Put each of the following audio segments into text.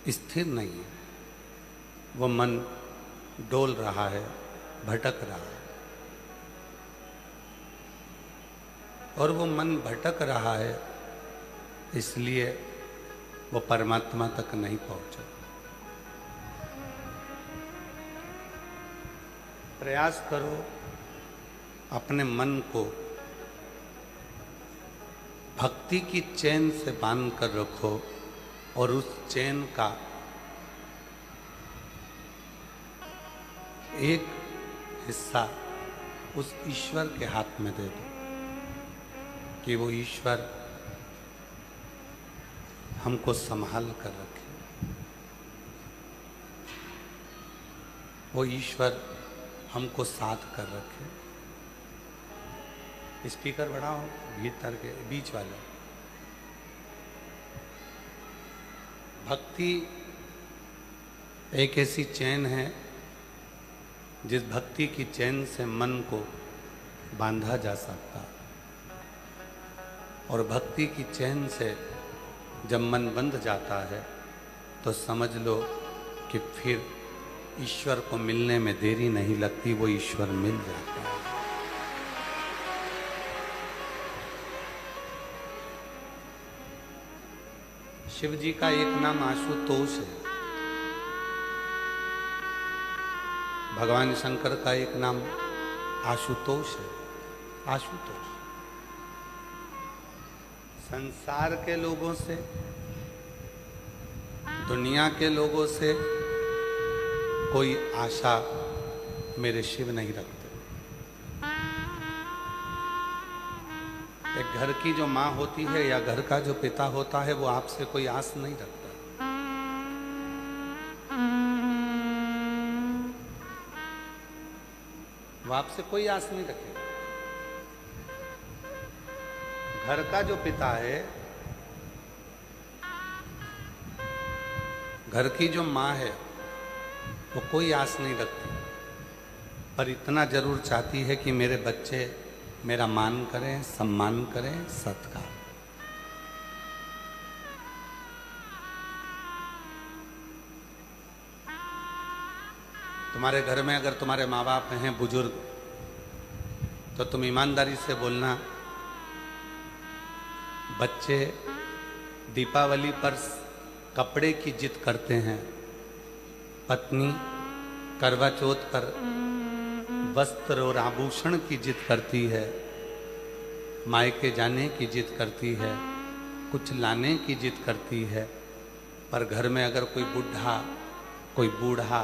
स्थिर नहीं है। वो मन डोल रहा है, भटक रहा है, और वो मन भटक रहा है इसलिए वो परमात्मा तक नहीं पहुंचा। प्रयास करो अपने मन को भक्ति की चैन से बांध कर रखो और उस चैन का एक हिस्सा उस ईश्वर के हाथ में दे दो कि वो ईश्वर हमको संभाल कर रखे, वो ईश्वर हमको साथ कर रखे। स्पीकर बढ़ाओ, भीतर के बीच वाला। भक्ति एक ऐसी चैन है जिस भक्ति की चैन से मन को बांधा जा सकता है, और भक्ति की चैन से जब मन बंध जाता है तो समझ लो कि फिर ईश्वर को मिलने में देरी नहीं लगती, वो ईश्वर मिल जाता है। शिव जी का एक नाम आशुतोष है, भगवान शंकर का एक नाम आशुतोष है। आशुतोष संसार के लोगों से, दुनिया के लोगों से कोई आशा मेरे शिव नहीं रखते। एक घर की जो माँ होती है या घर का जो पिता होता है वो आपसे कोई आस नहीं रखता। वो आपसे कोई आस नहीं रखेगा। घर का जो पिता है, घर की जो माँ है, वो कोई आस नहीं रखती, पर इतना जरूर चाहती है कि मेरे बच्चे मेरा मान करें, सम्मान करें, सत्कार। तुम्हारे घर में अगर तुम्हारे माँ बाप हैं बुजुर्ग, तो तुम ईमानदारी से बोलना, बच्चे दीपावली पर कपड़े की जिद करते हैं, पत्नी करवा चौथ पर वस्त्र और आभूषण की जिद करती है, मायके जाने की जिद करती है, कुछ लाने की जिद करती है, पर घर में अगर कोई बुढ़ा, कोई बूढ़ा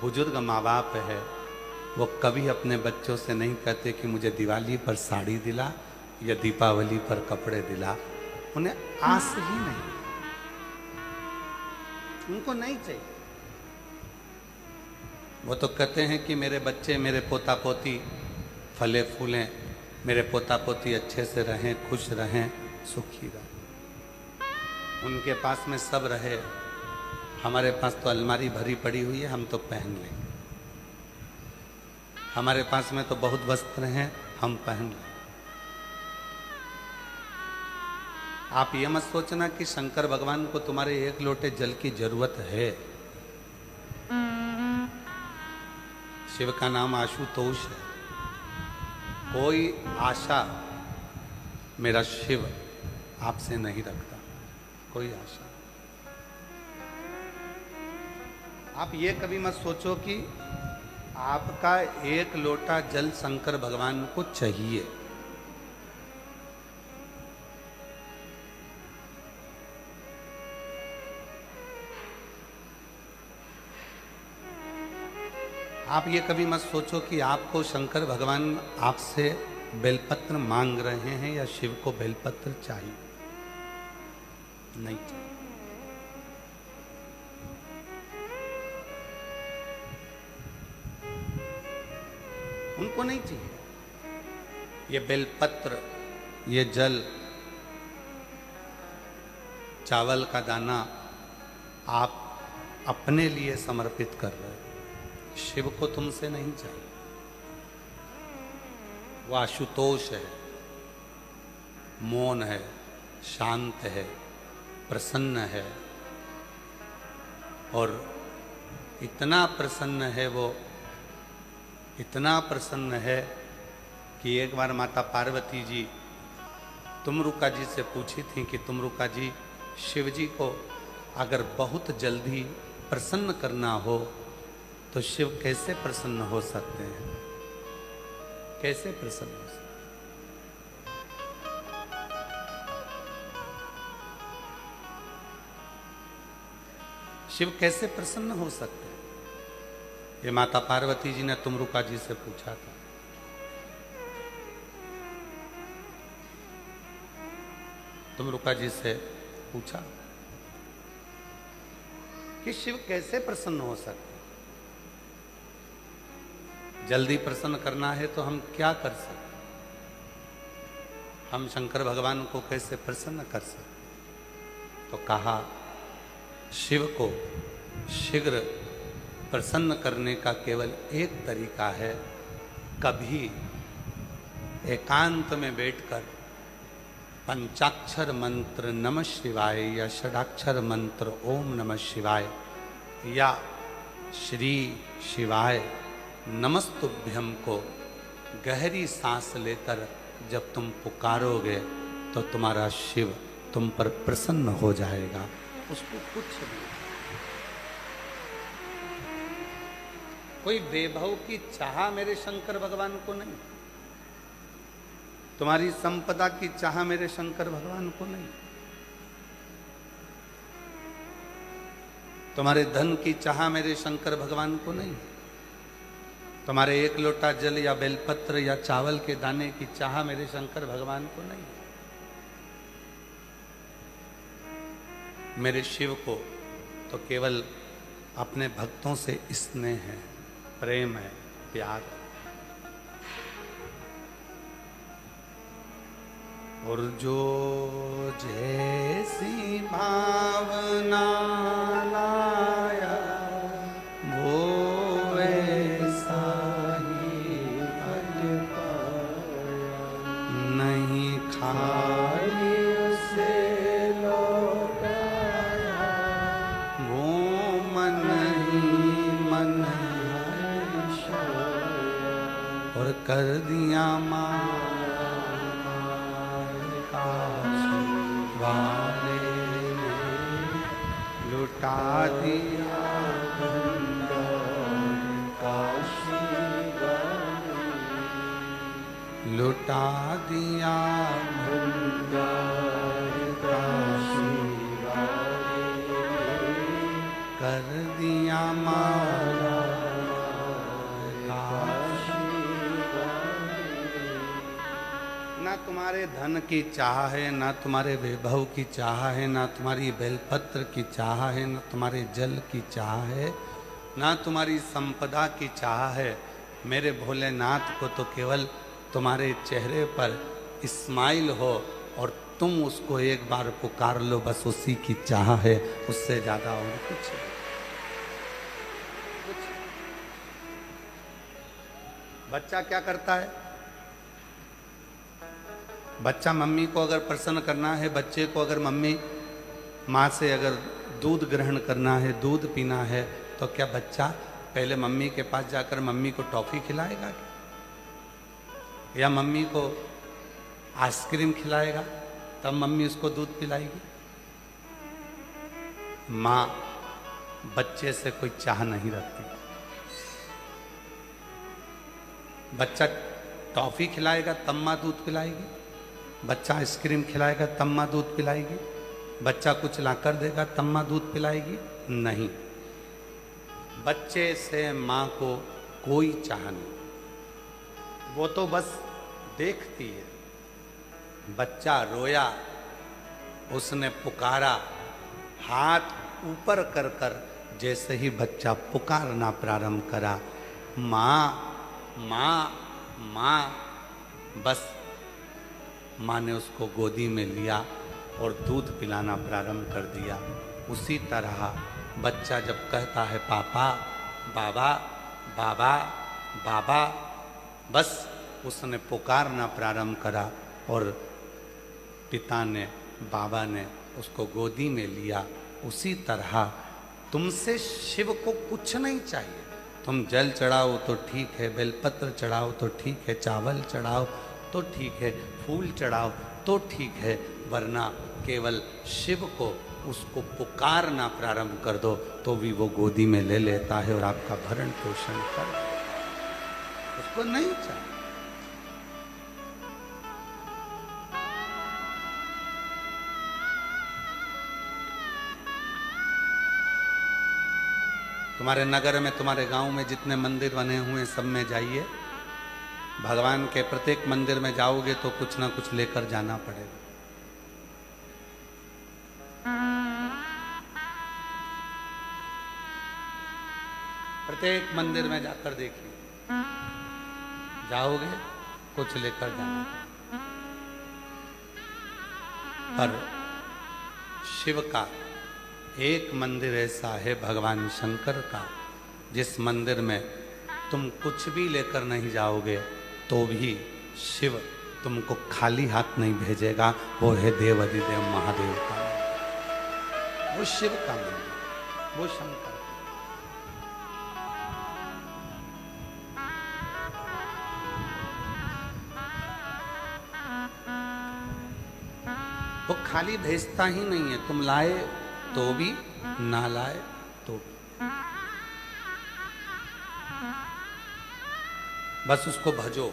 बुजुर्ग माँ बाप है, वो कभी अपने बच्चों से नहीं कहते कि मुझे दिवाली पर साड़ी दिला या दीपावली पर कपड़े दिला। उन्हें आस ही नहीं, उनको नहीं चाहिए। वो तो कहते हैं कि मेरे बच्चे, मेरे पोता पोती फले फूलें, मेरे पोता पोती अच्छे से रहें, खुश रहें, सुखी रहें, उनके पास में सब रहे। हमारे पास तो अलमारी भरी पड़ी हुई है, हम तो पहन लेंगे। हमारे पास में तो बहुत वस्त्र हैं, हम पहन लेंगे। आप ये मत सोचना कि शंकर भगवान को तुम्हारे एक लोटे जल की जरूरत है। शिव का नाम आशुतोष है। कोई आशा मेरा शिव आपसे नहीं रखता, कोई आशा। आप ये कभी मत सोचो कि आपका एक लोटा जल शंकर भगवान को चाहिए। आप ये कभी मत सोचो कि आपको शंकर भगवान आपसे बेलपत्र मांग रहे हैं या शिव को बेलपत्र चाहिए। नहीं चाहिए। उनको नहीं चाहिए। ये बेलपत्र, ये जल, चावल का दाना आप अपने लिए समर्पित कर रहे हो, शिव को तुमसे नहीं चाहिए। वो आशुतोष है, मौन है, शांत है, प्रसन्न है, और इतना प्रसन्न है वो, इतना प्रसन्न है कि एक बार माता पार्वती जी तुमरुका जी से पूछी थी कि तुमरुका जी, शिव जी को अगर बहुत जल्दी प्रसन्न करना हो तो शिव कैसे प्रसन्न हो सकते हैं? कैसे प्रसन्न हो सकते? शिव कैसे प्रसन्न हो सकते हैं? ये माता पार्वती जी ने तुमरुका जी से पूछा था। तुमरुका जी से पूछा कि शिव कैसे प्रसन्न हो सकते हैं? जल्दी प्रसन्न करना है तो हम क्या कर सकते? हम शंकर भगवान को कैसे प्रसन्न कर सकते? तो कहा, शिव को शीघ्र प्रसन्न करने का केवल एक तरीका है, कभी एकांत में बैठकर पंचाक्षर मंत्र नमः शिवाय या षडाक्षर मंत्र ओम नमः शिवाय या श्री शिवाय नमस्तुभ्यम को गहरी सांस लेकर जब तुम पुकारोगे तो तुम्हारा शिव तुम पर प्रसन्न हो जाएगा। उसको कुछ नहीं, कोई वैभव की चाह मेरे शंकर भगवान को नहीं, तुम्हारी संपदा की चाह मेरे शंकर भगवान को नहीं, तुम्हारे धन की चाह मेरे शंकर भगवान को नहीं, तुम्हारे एक लोटा जल या बेलपत्र या चावल के दाने की चाह मेरे शंकर भगवान को नहीं। मेरे शिव को तो केवल अपने भक्तों से स्नेह है, प्रेम है, प्यार है। और जो जैसी भावना लाया वो वैसा ही फल पाया, नहीं खाली उसे लौटाया, वो मन ही मन और कर दिया वाले लुटा दिया काशी, लुटा दिया काशी, कर दिया मारा ना तुम्हारे धन की चाह है, ना तुम्हारे वैभव की चाह है, ना तुम्हारी बेलपत्र की चाह है, ना तुम्हारे जल की चाह है, ना तुम्हारी संपदा की चाह है। मेरे भोलेनाथ को तो केवल तुम्हारे चेहरे पर स्माइल हो और तुम उसको एक बार पुकार लो, बस उसी की चाह है, उससे ज्यादा और कुछ नहीं। बच्चा क्या करता है? बच्चा मम्मी को अगर प्रसन्न करना है, बच्चे को अगर मम्मी माँ से अगर दूध ग्रहण करना है, दूध पीना है, तो क्या बच्चा पहले मम्मी के पास जाकर मम्मी को टॉफी खिलाएगा या मम्मी को आइसक्रीम खिलाएगा तब मम्मी उसको दूध पिलाएगी? माँ बच्चे से कोई चाह नहीं रखती। बच्चा टॉफी खिलाएगा तब माँ दूध पिलाएगी, बच्चा आइसक्रीम खिलाएगा तब माँ दूध पिलाएगी, बच्चा कुछ ला कर देगा तब माँ दूध पिलाएगी? नहीं, बच्चे से माँ को कोई चाह नहीं, वो तो बस देखती है। बच्चा रोया, उसने पुकारा, हाथ ऊपर कर कर जैसे ही बच्चा पुकारना प्रारंभ करा, माँ माँ माँ, बस माँ ने उसको गोदी में लिया और दूध पिलाना प्रारंभ कर दिया। उसी तरह बच्चा जब कहता है पापा, बाबा, बाबा, बाबा, बस उसने पुकारना प्रारंभ करा और पिता ने, बाबा ने उसको गोदी में लिया। उसी तरह तुमसे शिव को कुछ नहीं चाहिए। तुम जल चढ़ाओ तो ठीक है, बेलपत्र चढ़ाओ तो ठीक है, चावल चढ़ाओ तो ठीक है, फूल चढ़ाओ तो ठीक है, वरना केवल शिव को उसको पुकारना प्रारंभ कर दो तो भी वो गोदी में ले लेता है और आपका भरण पोषण कर, उसको नहीं चाहिए। तुम्हारे नगर में, तुम्हारे गांव में जितने मंदिर बने हुए सब में जाइए, भगवान के प्रत्येक मंदिर में जाओगे तो कुछ ना कुछ लेकर जाना पड़ेगा। प्रत्येक मंदिर में जाकर देखिए, जाओगे कुछ लेकर जाना। पर शिव का एक मंदिर ऐसा है, भगवान शंकर का, जिस मंदिर में तुम कुछ भी लेकर नहीं जाओगे तो भी शिव तुमको खाली हाथ नहीं भेजेगा। वो है देवाधिदेव महादेव का, वो शिव का मंदिर, वो शंकर। वो खाली भेजता ही नहीं है, तुम लाए तो भी, ना लाए तो भी, बस उसको भजो।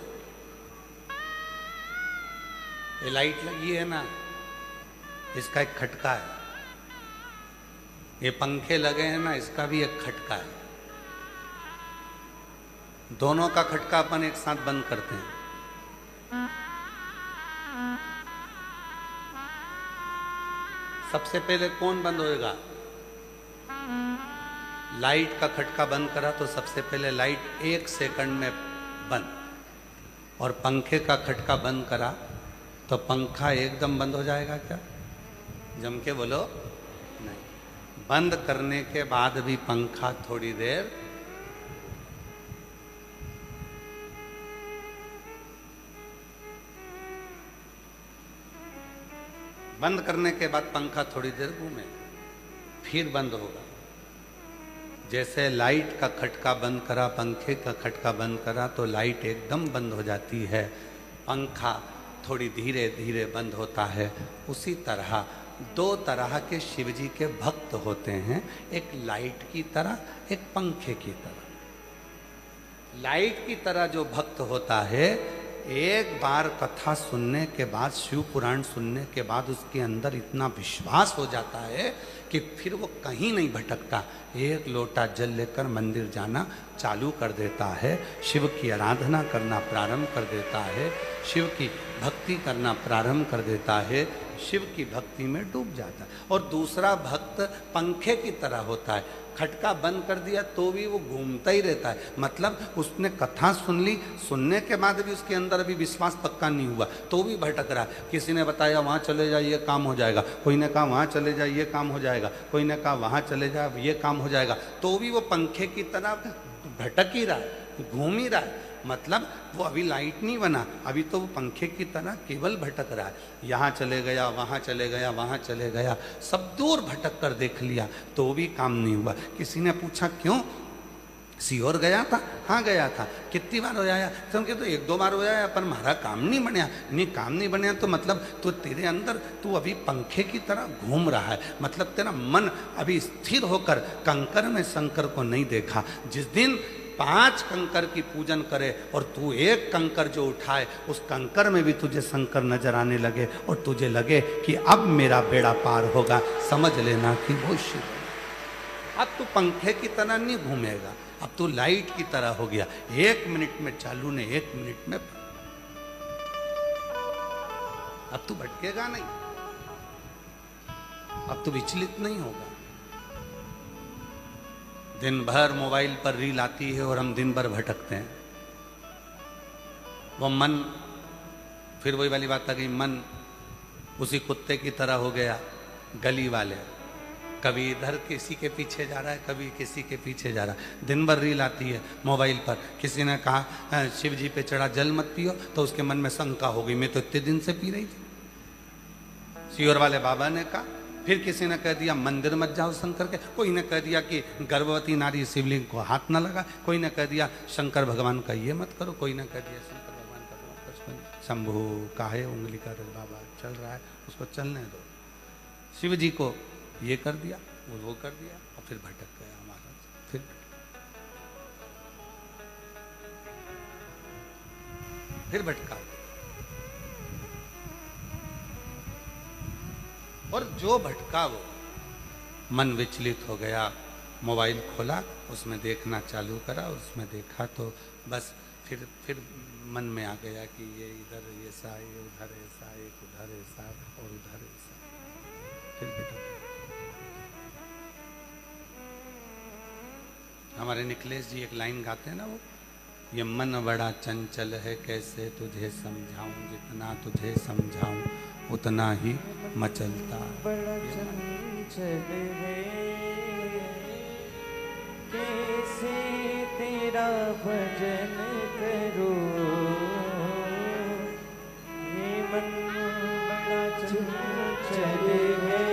ये लाइट लगी है ना, इसका एक खटका है। ये पंखे लगे हैं ना, इसका भी एक खटका है। दोनों का खटका अपन एक साथ बंद करते हैं। सबसे पहले कौन बंद होएगा? लाइट का खटका बंद करा तो सबसे पहले लाइट 1 सेकंड में बंद, और पंखे का खटका बंद करा तो पंखा एकदम बंद हो जाएगा क्या? जम के बोलो नहीं। बंद करने के बाद भी पंखा थोड़ी देर बंद करने के बाद पंखा थोड़ी देर घूमे, फिर बंद होगा। जैसे लाइट का खटका बंद करा, पंखे का खटका बंद करा तो लाइट एकदम बंद हो जाती है, पंखा थोड़ी धीरे धीरे बंद होता है। उसी तरह 2 तरह के शिव जी के भक्त होते हैं, एक लाइट की तरह, एक पंखे की तरह। लाइट की तरह जो भक्त होता है, एक बार कथा सुनने के बाद, शिव पुराण सुनने के बाद उसके अंदर इतना विश्वास हो जाता है कि फिर वो कहीं नहीं भटकता। एक लोटा जल लेकर मंदिर जाना चालू कर देता है, शिव की आराधना करना प्रारंभ कर देता है, शिव की भक्ति करना प्रारंभ कर देता है, शिव की भक्ति में डूब जाता है। और दूसरा भक्त पंखे की तरह होता है, खटका बंद कर दिया तो भी वो घूमता ही रहता है। मतलब उसने कथा सुन ली, सुनने के बाद भी उसके अंदर अभी विश्वास पक्का नहीं हुआ तो भी भटक रहा है। किसी ने बताया वहाँ चले जाए ये काम हो जाएगा, कोई ने कहा वहाँ चले जाए ये काम हो जाएगा, कोई ने कहा वहाँ चले जाए ये काम हो जाएगा, तो भी वो पंखे की तरह भटक ही रहा है, घूम ही रहा है। मतलब वो अभी लाइट नहीं बना, अभी तो वो पंखे की तरह केवल भटक रहा है। यहाँ चले गया, वहाँ चले गया, वहाँ चले गया, सब दूर भटक कर देख लिया तो भी काम नहीं हुआ। किसी ने पूछा क्यों? सीहोर गया था? हाँ गया था। कितनी बार हो आया? तो उनके तो 1-2 बार हो आया, पर हमारा काम नहीं बनया। नहीं काम नहीं बनया तो मतलब तो तेरे अंदर तू अभी पंखे की तरह घूम रहा है, मतलब तेरा मन अभी स्थिर होकर कंकर में शंकर को नहीं देखा। जिस दिन 5 कंकर की पूजन करे और तू एक कंकर जो उठाए, उस कंकर में भी तुझे शंकर नजर आने लगे और तुझे लगे कि अब मेरा बेड़ा पार होगा, समझ लेना कि वो शिव। अब तू पंखे की तरह नहीं घूमेगा, अब तू लाइट की तरह हो गया। 1 मिनट में चालू ने 1 मिनट में, अब तू भटकेगा नहीं, अब तू विचलित नहीं होगा। दिन भर मोबाइल पर रील आती है और हम दिन भर भटकते हैं। वो मन, फिर वही वाली बात आ गई, मन उसी कुत्ते की तरह हो गया, गली वाले, कभी इधर किसी के पीछे जा रहा है, कभी किसी के पीछे जा रहा है। दिन भर रील आती है मोबाइल पर। किसी ने कहा शिव जी पे चढ़ा जल मत पियो, तो उसके मन में शंका हो गई, मैं तो इतने दिन से पी रही थी। सीहोर वाले बाबा ने कहा फिर किसी ने कह दिया मंदिर मत जाओ शंकर के, कोई ने कह दिया कि गर्भवती नारी शिवलिंग को हाथ न लगा, कोई ने कह दिया शंकर भगवान का ये मत करो, कोई ने कह दिया शंकर भगवान का मत करो। शंभू काहे उंगली का बाबा चल रहा है, उसको चलने दो। शिव जी को ये कर दिया, वो कर दिया, और फिर भटक गया महाराज। फिर भटका। और जो भटका वो मन विचलित हो गया, मोबाइल खोला, उसमें देखना चालू करा, उसमें देखा तो बस फिर मन में आ गया कि ये इधर ऐसा, ये उधर ऐसा, एक उधर ऐसा और उधर ऐसा, फिर भटक गया। हमारे निखिलेश जी एक लाइन गाते हैं ना, वो ये मन बड़ा चंचल है कैसे तुझे समझाऊं, जितना तुझे समझाऊं उतना ही मचलता। बड़ा चंचल है कैसे तेरा भजन करूं, ये मन बड़ा चंचल है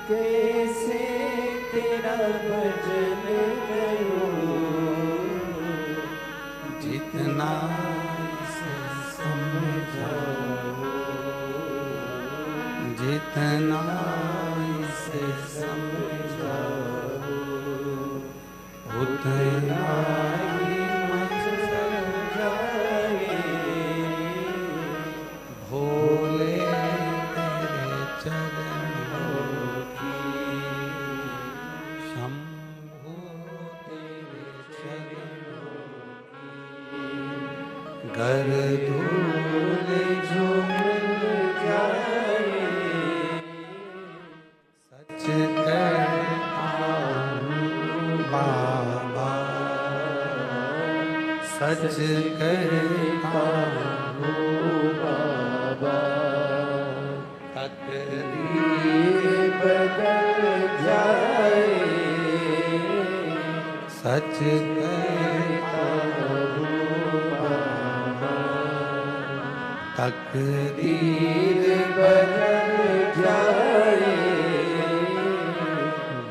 कैसे तेरा भजन करूं, जितना जितना इसे समझाओ उतना ही मचल जाए, भोले तेरे चरणों की, शंभू तेरे चरणों की, गर धूल जो मिल जाए, बाबा सच कहता हूँ बाबा, तकदीर बदल जाए, सच कहता हूँ बाबा, तकदीर बदल जाए,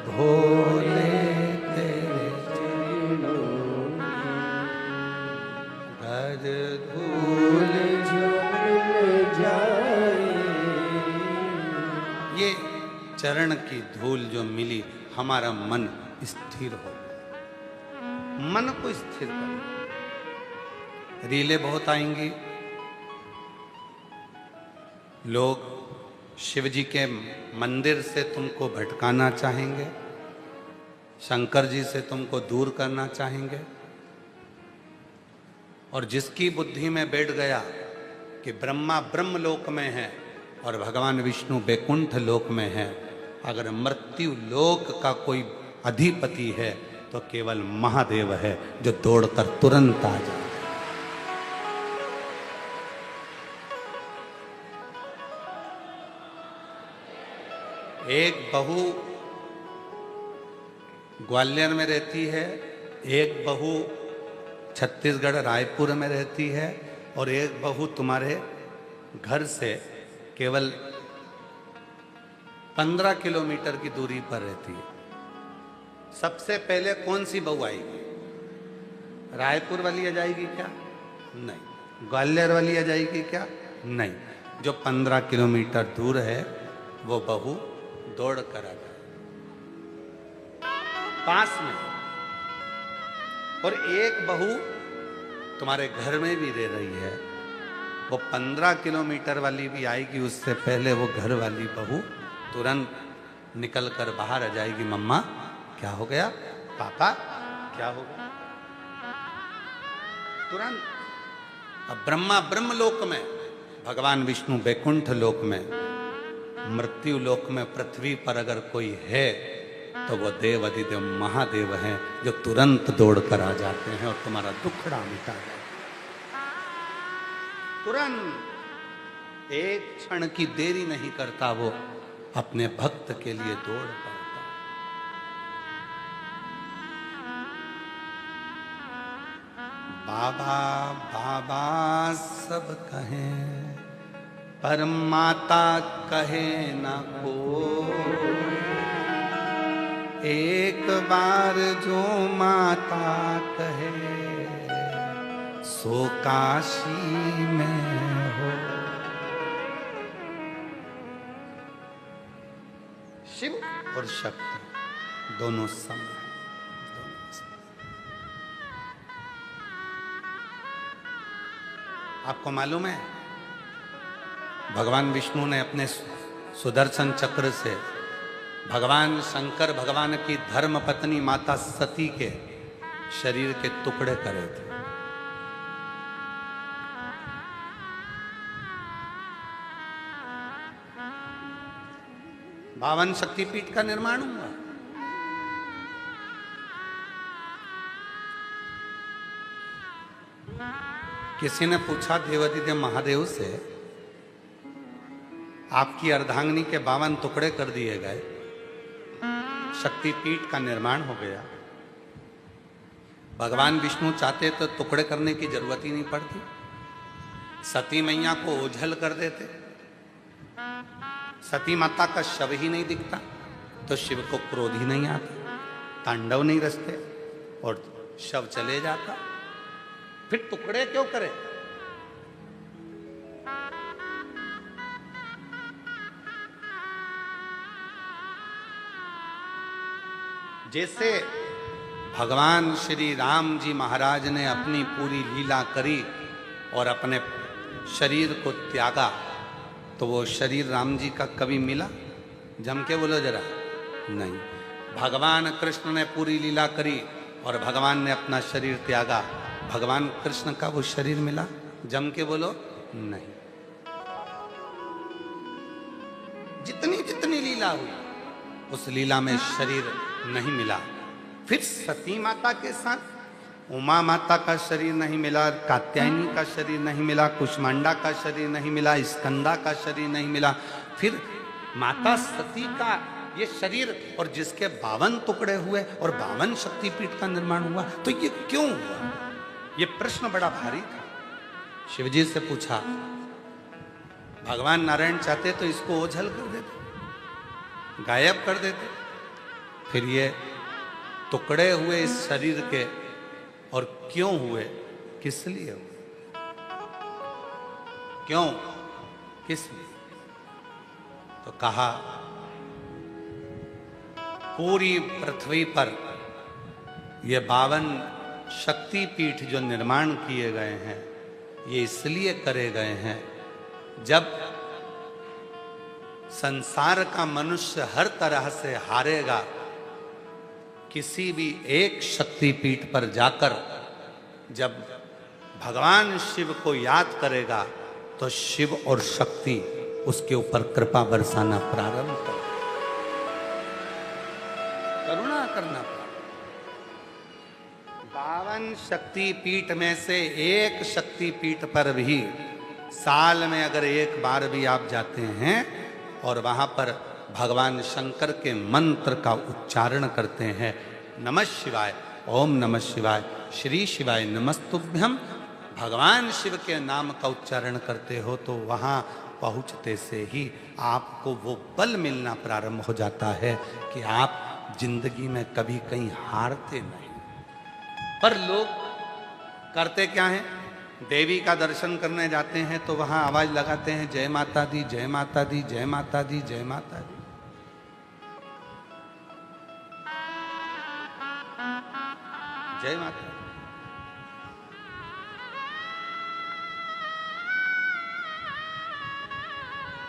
भोले तेरे चरणों की, घर धूल जो मिल जाए। ये चरण की धूल जो मिली, हमारा मन स्थिर हो गया। मन को स्थिर कर, रीलें बहुत आएंगी, लोग शिव जी के मंदिर से तुमको भटकाना चाहेंगे, शंकर जी से तुमको दूर करना चाहेंगे, और जिसकी बुद्धि में बैठ गया कि ब्रह्मा ब्रह्म लोक में है और भगवान विष्णु बैकुंठ लोक में है, अगर मृत्यु लोक का कोई अधिपति है तो केवल महादेव है, जो दौड़कर तुरंत आ जाए। एक बहू ग्वालियर में रहती है, एक बहू छत्तीसगढ़ रायपुर में रहती है, और एक बहू तुम्हारे घर से केवल 15 किलोमीटर की दूरी पर रहती है। सबसे पहले कौन सी बहू आएगी? रायपुर वाली आ जाएगी क्या? नहीं। ग्वालियर वाली आ जाएगी क्या? नहीं। जो 15 किलोमीटर दूर है वो बहू दौड़ कर आ जाए पास में। और एक बहू तुम्हारे घर में भी रह रही है, वो 15 किलोमीटर वाली भी आएगी, उससे पहले वो घर वाली बहू तुरंत निकल कर बाहर आ जाएगी। मम्मा क्या हो गया? पापा क्या हो गया? तुरंत। अब ब्रह्मा ब्रह्मलोक में, भगवान विष्णु बैकुंठ लोक में, मृत्यु लोक में पृथ्वी पर अगर कोई है तो वो देव अधिदेव महादेव हैं, जो तुरंत दौड़ कर आ जाते हैं और तुम्हारा दुखड़ा मिटा जाते हैं। तुरंत एक क्षण की देरी नहीं करता, वो अपने भक्त के लिए दौड़ पड़ता। बाबा बाबा सब कहें, पर माता कहे न को, एक बार जो माता कहे सो काशी में हो। शिव और शक्ति दोनों सम हैं। आपको मालूम है भगवान विष्णु ने अपने सुदर्शन चक्र से भगवान शंकर भगवान की धर्म पत्नी माता सती के शरीर के टुकड़े करे थे। बावन शक्तिपीठ का निर्माण हुआ। किसी ने पूछा देवादिदेव महादेव से, आपकी अर्धांगिनी के 52 टुकड़े कर दिए गए, शक्तिपीठ का निर्माण हो गया, भगवान विष्णु चाहते तो टुकड़े करने की जरूरत ही नहीं पड़ती, सती मैया को ओझल कर देते, सती माता का शव ही नहीं दिखता तो शिव को क्रोध ही नहीं आता, तांडव नहीं रचते और शव चले जाता, फिर टुकड़े क्यों करे? जैसे भगवान श्री राम जी महाराज ने अपनी पूरी लीला करी और अपने शरीर को त्यागा, तो वो शरीर राम जी का कभी मिला? जम के बोलो जरा, नहीं। भगवान कृष्ण ने पूरी लीला करी और भगवान ने अपना शरीर त्यागा, भगवान कृष्ण का वो शरीर मिला? जम के बोलो, नहीं। जितनी जितनी लीला हुई उस लीला में शरीर नहीं मिला। फिर सती माता के साथ उमा माता का शरीर नहीं मिला, कात्यायनी का शरीर नहीं मिला, कुष्मांडा का शरीर नहीं मिला, स्कंदा का शरीर नहीं मिला, फिर माता सती का ये शरीर और जिसके 52 टुकड़े हुए और 52 शक्तिपीठ का निर्माण हुआ, तो ये क्यों हुआ? ये प्रश्न बड़ा भारी था। शिवजी से पूछा, भगवान नारायण चाहते तो इसको ओझल कर देते, गायब कर देते, फिर ये टुकड़े हुए इस शरीर के और क्यों हुए, किस लिए हुए, क्यों, किस लिए? तो कहा पूरी पृथ्वी पर ये 52 शक्तिपीठ जो निर्माण किए गए हैं ये इसलिए करे गए हैं, जब संसार का मनुष्य हर तरह से हारेगा, किसी भी एक शक्तिपीठ पर जाकर जब भगवान शिव को याद करेगा तो शिव और शक्ति उसके ऊपर कृपा बरसाना प्रारंभ कर, करुणा करना प्रारंभ। 52 शक्तिपीठ में से एक शक्तिपीठ पर भी साल में अगर एक बार भी आप जाते हैं और वहां पर भगवान शंकर के मंत्र का उच्चारण करते हैं, नमः शिवाय, ओम नमः शिवाय, श्री शिवाय नमस्तुभ्यम, भगवान शिव के नाम का उच्चारण करते हो, तो वहां पहुंचते से ही आपको वो बल मिलना प्रारंभ हो जाता है कि आप जिंदगी में कभी कहीं हारते नहीं। पर लोग करते क्या हैं? देवी का दर्शन करने जाते हैं तो वहां आवाज लगाते हैं, जय माता दी, जय माता दी, जय माता दी, जय माता दी। जय माता।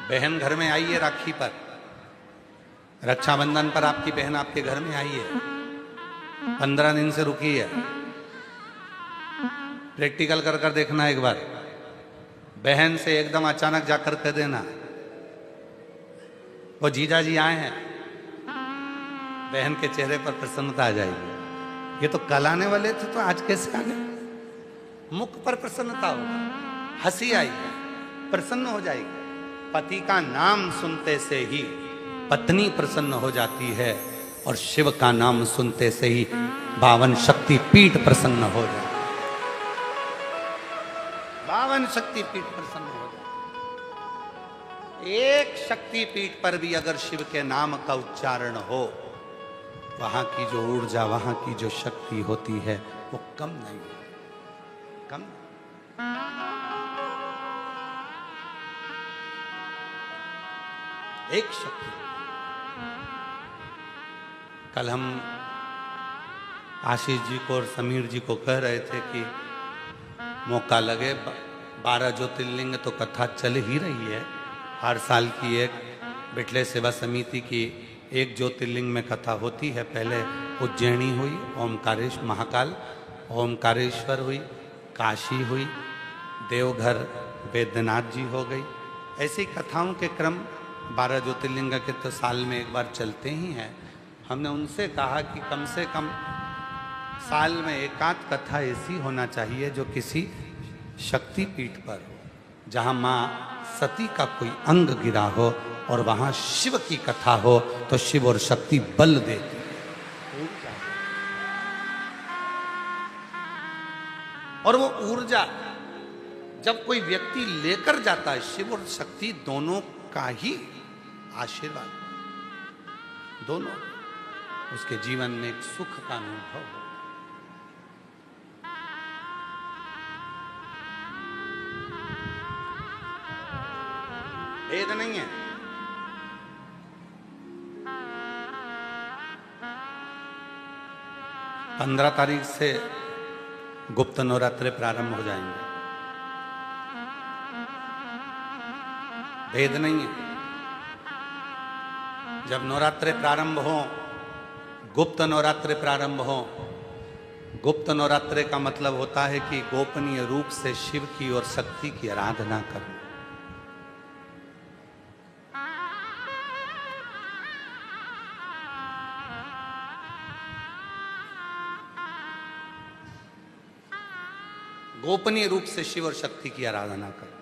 बहन घर में आई है राखी पर, रक्षाबंधन पर आपकी बहन आपके घर में आई है, 15 दिन से रुकी है। प्रैक्टिकल कर कर देखना एक बार, बहन से एकदम अचानक जाकर कह देना, वो जीजा जी आए हैं, बहन के चेहरे पर प्रसन्नता आ जाएगी। ये तो कल आने वाले थे तो आज कैसे आ गए? मुख पर प्रसन्नता होगी, हंसी आएगी, प्रसन्न हो जाएगी। पति का नाम सुनते से ही पत्नी प्रसन्न हो जाती है और शिव का नाम सुनते से ही 52 शक्तिपीठ प्रसन्न हो जाते, 52 शक्तिपीठ प्रसन्न हो जाते। एक शक्तिपीठ पर भी अगर शिव के नाम का उच्चारण हो, वहां की जो ऊर्जा, वहां की जो शक्ति होती है वो कम नहीं, कम। एक शक्ति। कल हम आशीष जी को और समीर जी को कह रहे थे कि मौका लगे, 12 ज्योतिर्लिंग तो कथा चल ही रही है। हर साल की एक बिटले सेवा समिति की एक ज्योतिर्लिंग में कथा होती है। पहले उज्जैनी हुई, ओमकारेश्वर महाकाल, ओमकारेश्वर हुई, काशी हुई, देवघर वैद्यनाथ जी हो गई। ऐसी कथाओं के क्रम 12 ज्योतिर्लिंग के तो साल में एक बार चलते ही हैं। हमने उनसे कहा कि कम से कम साल में एक आध कथा ऐसी होना चाहिए जो किसी शक्तिपीठ पर हो, जहां माँ सती का कोई अंग गिरा हो और वहां शिव की कथा हो तो शिव और शक्ति बल देती है। और वो ऊर्जा जब कोई व्यक्ति लेकर जाता है, शिव और शक्ति दोनों का ही आशीर्वाद, दोनों उसके जीवन में एक सुख का अनुभव हो। भेद नहीं है। पंद्रह तारीख से गुप्त नवरात्रे प्रारंभ हो जाएंगे। भेद नहीं है। जब नवरात्रे प्रारंभ हो, गुप्त नवरात्रे प्रारंभ हो, गुप्त नवरात्रे का मतलब होता है कि गोपनीय रूप से शिव की और शक्ति की आराधना करना। गोपनीय रूप से शिव और शक्ति की आराधना करो।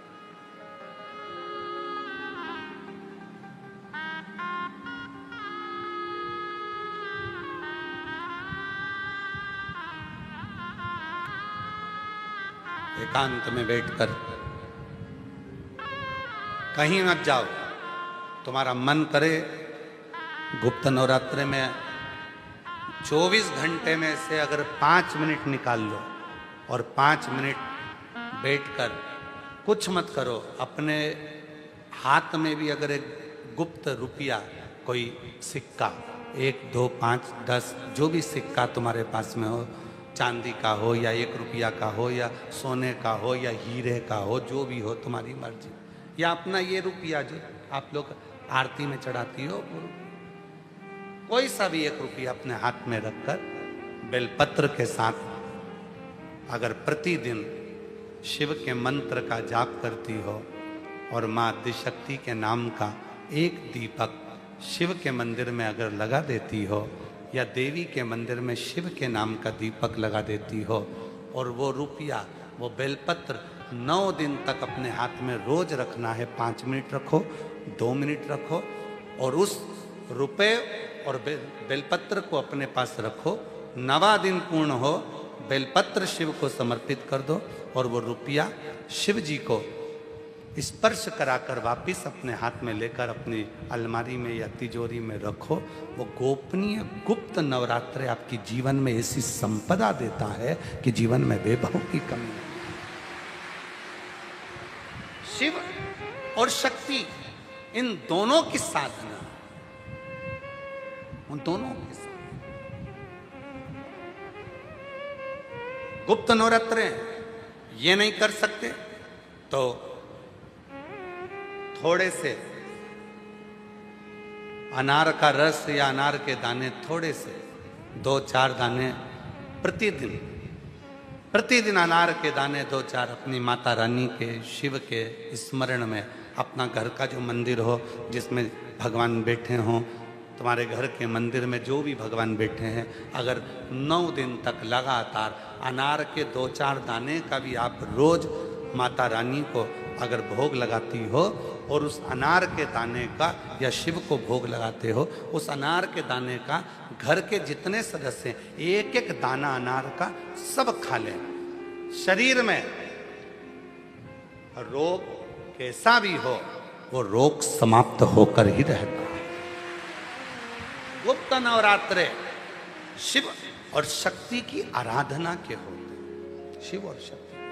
एकांत में बैठकर कहीं मत जाओ। तुम्हारा मन करे गुप्त नवरात्रे में 24 घंटे में से अगर 5 मिनट निकाल लो और 5 मिनट बैठकर कुछ मत करो। अपने हाथ में भी अगर एक गुप्त रुपया, कोई सिक्का, 1, 2, 5, 10 जो भी सिक्का तुम्हारे पास में हो, चांदी का हो या 1 रुपया का हो या सोने का हो या हीरे का हो, जो भी हो तुम्हारी मर्जी, या अपना ये रुपया जो आप लोग आरती में चढ़ाती हो, कोई सा भी 1 रुपया अपने हाथ में रखकर बेलपत्र के साथ अगर प्रतिदिन शिव के मंत्र का जाप करती हो और माँ आदिशक्ति के नाम का एक दीपक शिव के मंदिर में अगर लगा देती हो, या देवी के मंदिर में शिव के नाम का दीपक लगा देती हो, और वो रुपया, वो बेलपत्र 9 दिन तक अपने हाथ में रोज रखना है। 5 मिनट रखो, 2 मिनट रखो, और उस रुपए और बेलपत्र को अपने पास रखो। 9वां दिन पूर्ण हो, बेलपत्र शिव को समर्पित कर दो और वो रुपया शिव जी को स्पर्श कराकर वापिस अपने हाथ में लेकर अपनी अलमारी में या तिजोरी में रखो। वो गोपनीय गुप्त नवरात्रे आपकी जीवन में ऐसी संपदा देता है कि जीवन में वैभव की कमी नहीं। शिव और शक्ति, इन दोनों की साधना, उन दोनों की साधना। गुप्त नवरात्रे ये नहीं कर सकते तो थोड़े से अनार का रस या अनार के दाने, थोड़े से 2-4 दाने प्रतिदिन अनार के दाने 2-4 अपनी माता रानी के, शिव के स्मरण में, अपना घर का जो मंदिर हो जिसमें भगवान बैठे हों, तुम्हारे घर के मंदिर में जो भी भगवान बैठे हैं, अगर 9 दिन तक लगातार अनार के 2-4 दाने का भी आप रोज माता रानी को अगर भोग लगाती हो, और उस अनार के दाने का या शिव को भोग लगाते हो, उस अनार के दाने का घर के जितने सदस्य एक एक दाना अनार का सब खा लें। शरीर में रोग कैसा भी हो, वो रोग समाप्त होकर ही रहता है। गुप्त नवरात्रे शिव और शक्ति की आराधना के होते हैं। शिव और शक्ति